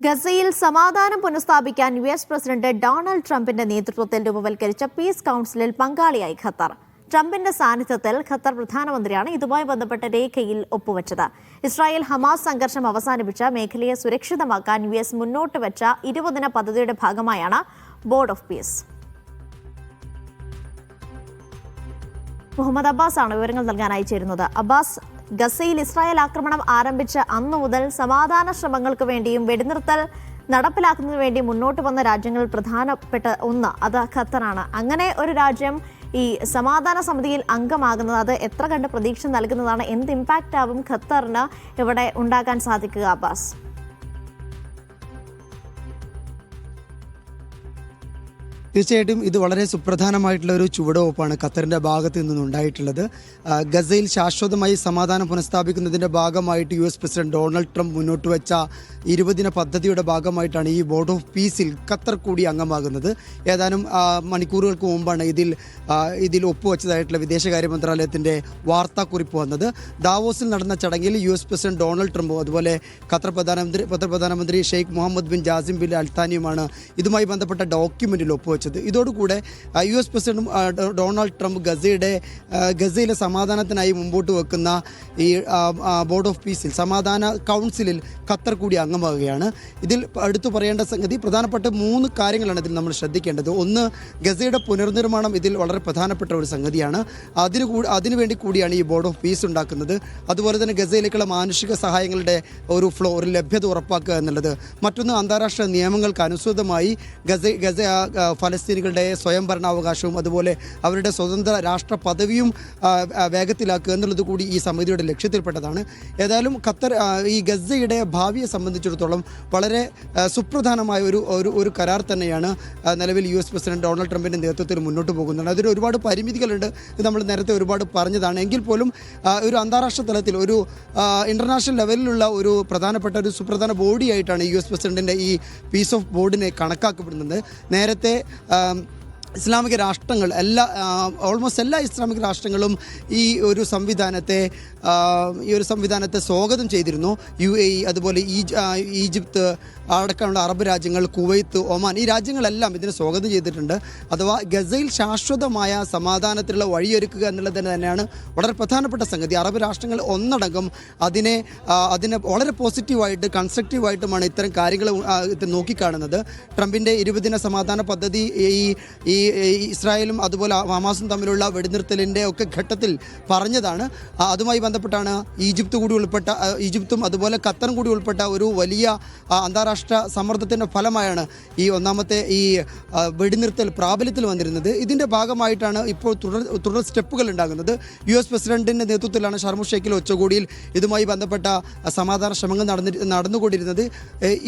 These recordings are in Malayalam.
ഗസയിൽ സമാധാനം പുനഃസ്ഥാപിക്കാൻ യുഎസ് പ്രസിഡന്റ് ഡൊണാൾഡ് ട്രംപിന്റെ നേതൃത്വത്തിൽ രൂപവൽക്കരിച്ച പീസ് കൗൺസിലിൽ പങ്കാളിയായി ഖത്തർ. ട്രംപിന്റെ സാന്നിധ്യത്തിൽ ഖത്തർ പ്രധാനമന്ത്രിയാണ് ഇതുമായി ബന്ധപ്പെട്ട രേഖയിൽ ഒപ്പുവച്ചത്. ഇസ്രായേൽ ഹമാസ് സംഘർഷം അവസാനിപ്പിച്ച മേഖലയെ സുരക്ഷിതമാക്കാൻ യുഎസ് മുന്നോട്ട് വെച്ച 20 ദിന പദ്ധതിയുടെ ഭാഗമായാണ് board of peace. Muhammad Abbas ആണ് വിവരങ്ങൾ നൽകാനായി ചേരുന്നത്. അബ്ബാസ്, ഗസയിൽ ഇസ്രായേൽ ആക്രമണം ആരംഭിച്ച അന്നു മുതൽ സമാധാന ശ്രമങ്ങൾക്ക് വേണ്ടിയും വെടിനിർത്തൽ നടപ്പിലാക്കുന്നതിനു വേണ്ടി മുന്നോട്ട് വന്ന രാജ്യങ്ങളിൽ പ്രധാനപ്പെട്ട ഒന്ന് അത് ഖത്തറാണ്. അങ്ങനെ ഒരു രാജ്യം ഈ സമാധാന സമിതിയിൽ അംഗമാകുന്നത് അത് എത്ര കണ്ട് പ്രതീക്ഷ നൽകുന്നതാണ്? എന്ത് ഇമ്പാക്റ്റ് ആവും ഖത്തറിന് ഇവിടെ ഉണ്ടാക്കാൻ സാധിക്കുക അബ്ബാസ്? തീർച്ചയായിട്ടും ഇത് വളരെ സുപ്രധാനമായിട്ടുള്ള ഒരു ചുവടുവെപ്പാണ് ഖത്തറിൻ്റെ ഭാഗത്ത് നിന്നുണ്ടായിട്ടുള്ളത്. ഗസയിൽ ശാശ്വതമായി സമാധാനം പുനഃസ്ഥാപിക്കുന്നതിൻ്റെ ഭാഗമായിട്ട് യുഎസ് പ്രസിഡന്റ് ഡൊണാൾഡ് ട്രംപ് മുന്നോട്ട് വെച്ച 20 ദിന പദ്ധതിയുടെ ഭാഗമായിട്ടാണ് ഈ ബോർഡ് ഓഫ് പീസിൽ ഖത്തർ കൂടി അംഗമാകുന്നത്. ഏതാനും മണിക്കൂറുകൾക്ക് മുമ്പാണ് ഇതിൽ ഒപ്പുവെച്ചതായിട്ടുള്ള വിദേശകാര്യ മന്ത്രാലയത്തിൻ്റെ വാർത്താക്കുറിപ്പ് വന്നത്. ദാവോസിൽ നടന്ന ചടങ്ങിൽ യുഎസ് പ്രസിഡന്റ് ഡൊണാൾഡ് ട്രംപും അതുപോലെ ഖത്തർ പ്രധാനമന്ത്രി ഷെയ്ഖ് മുഹമ്മദ് ബിൻ ജാസിം ബിൻ അൽത്താനിയുമാണ് ഇതുമായി ബന്ധപ്പെട്ട ഡോക്യുമെന്റിൽ ഒപ്പുവെച്ചത്. ഇതോടുകൂടെ യുഎസ് പ്രസിഡന്റും ഡൊണാൾഡ് ട്രംപ് ഗസയിലെ സമാധാനത്തിനായി മുമ്പോട്ട് വെക്കുന്ന ഈ ബോർഡ് ഓഫ് പീസിൽ സമാധാന കൗൺസിലിൽ ഖത്തർ കൂടി അംഗമാവുകയാണ്. ഇതിൽ എടുത്തു പറയേണ്ട സംഗതി പ്രധാനപ്പെട്ട 3 കാര്യങ്ങളാണ് ഇതിൽ നമ്മൾ ശ്രദ്ധിക്കേണ്ടത്. ഒന്ന്, ഗസയുടെ പുനർനിർമ്മാണം ഇതിൽ വളരെ പ്രധാനപ്പെട്ട ഒരു സംഗതിയാണ്. അതിനുവേണ്ടി കൂടിയാണ് ഈ ബോർഡ് ഓഫ് പീസ് ഉണ്ടാക്കുന്നത്. അതുപോലെ തന്നെ ഗസയിലേക്കുള്ള മാനുഷിക സഹായങ്ങളുടെ ഒരു ലഭ്യത ഉറപ്പാക്കുക എന്നുള്ളത്. മറ്റൊന്ന്, അന്താരാഷ്ട്ര നിയമങ്ങൾക്ക് അനുസൃതമായി ഗസ ഫലസ്തീനികളുടെ സ്വയംഭരണാവകാശവും അതുപോലെ അവരുടെ സ്വതന്ത്ര രാഷ്ട്ര പദവിയും വേഗത്തിലാക്കുക എന്നുള്ളത് കൂടി ഈ സമിതിയുടെ ലക്ഷ്യത്തിൽപ്പെട്ടതാണ്. ഏതായാലും ഖത്തർ ഈ ഗസയുടെ ഭാവിയെ സംബന്ധിച്ചിടത്തോളം വളരെ സുപ്രധാനമായ ഒരു കരാർ തന്നെയാണ് നിലവിൽ യുഎസ് പ്രസിഡന്റ് ഡൊണാൾഡ് ട്രംപിൻ്റെ നേതൃത്വത്തിൽ മുന്നോട്ട് പോകുന്നത്. അതിന് ഒരുപാട് പരിമിതികളുണ്ട്, ഇത് നമ്മൾ നേരത്തെ ഒരുപാട് പറഞ്ഞതാണ്. എങ്കിൽ പോലും ഒരു അന്താരാഷ്ട്ര തലത്തിൽ ഒരു ഇൻ്റർനാഷണൽ ലെവലിലുള്ള ഒരു സുപ്രധാന ബോഡിയായിട്ടാണ് യുഎസ് പ്രസിഡന്റിൻ്റെ ഈ പീസ് ഓഫ് ബോർഡിനെ കണക്കാക്കപ്പെടുന്നത്. നേരത്തെ ഇസ്ലാമിക രാഷ്ട്രങ്ങൾ ഓൾമോസ്റ്റ് എല്ലാ ഇസ്ലാമിക രാഷ്ട്രങ്ങളും ഈ ഒരു സംവിധാനത്തെ സ്വാഗതം ചെയ്തിരുന്നു. UAE, അതുപോലെ ഈജിപ്ത് അടക്കമുള്ള അറബ് രാജ്യങ്ങൾ, കുവൈത്ത്, ഒമാൻ, ഈ രാജ്യങ്ങളെല്ലാം ഇതിനെ സ്വാഗതം ചെയ്തിട്ടുണ്ട്. അഥവാ ഗസയിൽ ശാശ്വതമായ സമാധാനത്തിലുള്ള വഴിയൊരുക്കുക എന്നുള്ളത് തന്നെയാണ് വളരെ പ്രധാനപ്പെട്ട സംഗതി. അറബ് രാഷ്ട്രങ്ങൾ ഒന്നടങ്കം അതിനെ വളരെ പോസിറ്റീവായിട്ട് കൺസ്ട്രക്റ്റീവായിട്ടുമാണ് ഇത്തരം കാര്യങ്ങൾ നോക്കിക്കാണുന്നത്. ട്രംപിൻ്റെ 20 ദിന സമാധാന പദ്ധതി ഈ ഇസ്രായേലും അതുപോലെ ഹമാസും തമ്മിലുള്ള വെടിനിർത്തലിൻ്റെ ഒക്കെ ഘട്ടത്തിൽ പറഞ്ഞതാണ്. അതുമായി ബന്ധപ്പെട്ടാണ് ഈജിപ്തും അതുപോലെ ഖത്തറും കൂടി ഉൾപ്പെട്ട ഒരു വലിയ അന്താരാഷ്ട്ര സമ്മർദ്ദത്തിൻ്റെ ഫലമായാണ് ഈ ഒന്നാമത്തെ ഈ വെടിനിർത്തൽ പ്രാബല്യത്തിൽ വന്നിരുന്നത്. ഇതിൻ്റെ ഭാഗമായിട്ടാണ് ഇപ്പോൾ തുടർ സ്റ്റെപ്പുകൾ ഉണ്ടാകുന്നത്. യുഎസ് പ്രസിഡന്റിൻ്റെ നേതൃത്വത്തിലാണ് ഷർമു ഷെയ്ഖിൽ ഉച്ചകോടിയിൽ ഇതുമായി ബന്ധപ്പെട്ട സമാധാന ശ്രമങ്ങൾ നടന്നുകൊണ്ടിരുന്നത്.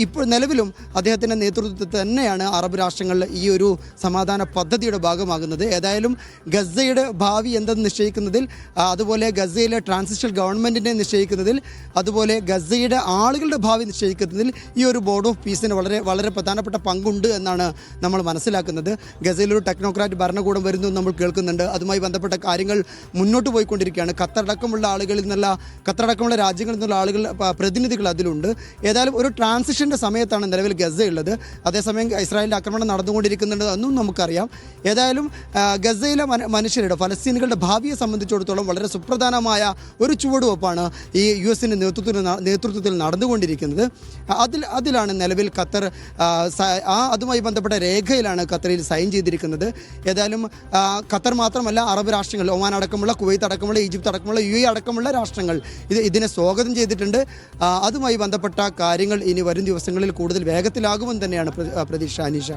ഇപ്പോൾ നിലവിലും അദ്ദേഹത്തിൻ്റെ നേതൃത്വത്തിൽ തന്നെയാണ് അറബ് രാഷ്ട്രങ്ങളിൽ ഈ ഒരു സമാധാന പദ്ധതിയുടെ ഭാഗമാകുന്നത്. ഏതായാലും ഗസയുടെ ഭാവി എന്തെന്ന് നിശ്ചയിക്കുന്നതിൽ, അതുപോലെ ഗസയിലെ ട്രാൻസിഷണൽ ഗവൺമെൻറ്റിനെ നിശ്ചയിക്കുന്നതിൽ, അതുപോലെ ഗസയുടെ ആളുകളുടെ ഭാവി നിശ്ചയിക്കുന്നതിൽ ഈ ഒരു ബോർഡ് ഓഫ് പീസിന് വളരെ വളരെ പ്രധാനപ്പെട്ട പങ്കുണ്ട് എന്നാണ് നമ്മൾ മനസ്സിലാക്കുന്നത്. ഗസയിലൊരു ടെക്നോക്രാറ്റ് ഭരണകൂടം വരുന്നു നമ്മൾ കേൾക്കുന്നുണ്ട്. അതുമായി ബന്ധപ്പെട്ട കാര്യങ്ങൾ മുന്നോട്ട് പോയിക്കൊണ്ടിരിക്കുകയാണ്. ഖത്തറടക്കമുള്ള രാജ്യങ്ങളിൽ നിന്നുള്ള ആളുകൾ പ്രതിനിധികൾ അതിലുണ്ട്. ഏതായാലും ഒരു ട്രാൻസിഷൻ്റെ സമയത്താണ് നിലവിൽ ഗസയുള്ളത്. അതേസമയം ഇസ്രായേലിൻ്റെ ആക്രമണം നടന്നുകൊണ്ടിരിക്കുന്നുണ്ട് എന്നും നമുക്കറിയാം. ഏതായാലും ഗസയിലെ മനുഷ്യരുടെ ഫലസ്തീനികളുടെ ഭാവിയെ സംബന്ധിച്ചിടത്തോളം വളരെ സുപ്രധാനമായ ഒരു ചുവടുവെപ്പാണ് ഈ യുഎസിൻ്റെ നേതൃത്വത്തിൽ നടന്നുകൊണ്ടിരിക്കുന്നത്. അതിലാണ് നിലവിൽ ഖത്തർ അതുമായി ബന്ധപ്പെട്ട രേഖയിലാണ് ഖത്തറിൽ സൈൻ ചെയ്തിരിക്കുന്നത്. ഏതായാലും ഖത്തർ മാത്രമല്ല, അറബ് രാഷ്ട്രങ്ങൾ, ഒമാൻ അടക്കമുള്ള, കുവൈത്ത് അടക്കമുള്ള, ഈജിപ്ത് അടക്കമുള്ള, UAE അടക്കമുള്ള രാഷ്ട്രങ്ങൾ ഇതിനെ സ്വാഗതം ചെയ്തിട്ടുണ്ട്. അതുമായി ബന്ധപ്പെട്ട കാര്യങ്ങൾ ഇനി വരും ദിവസങ്ങളിൽ കൂടുതൽ വേഗത്തിലാകുമെന്ന് തന്നെയാണ് പ്രതീക്ഷ. അനീഷ.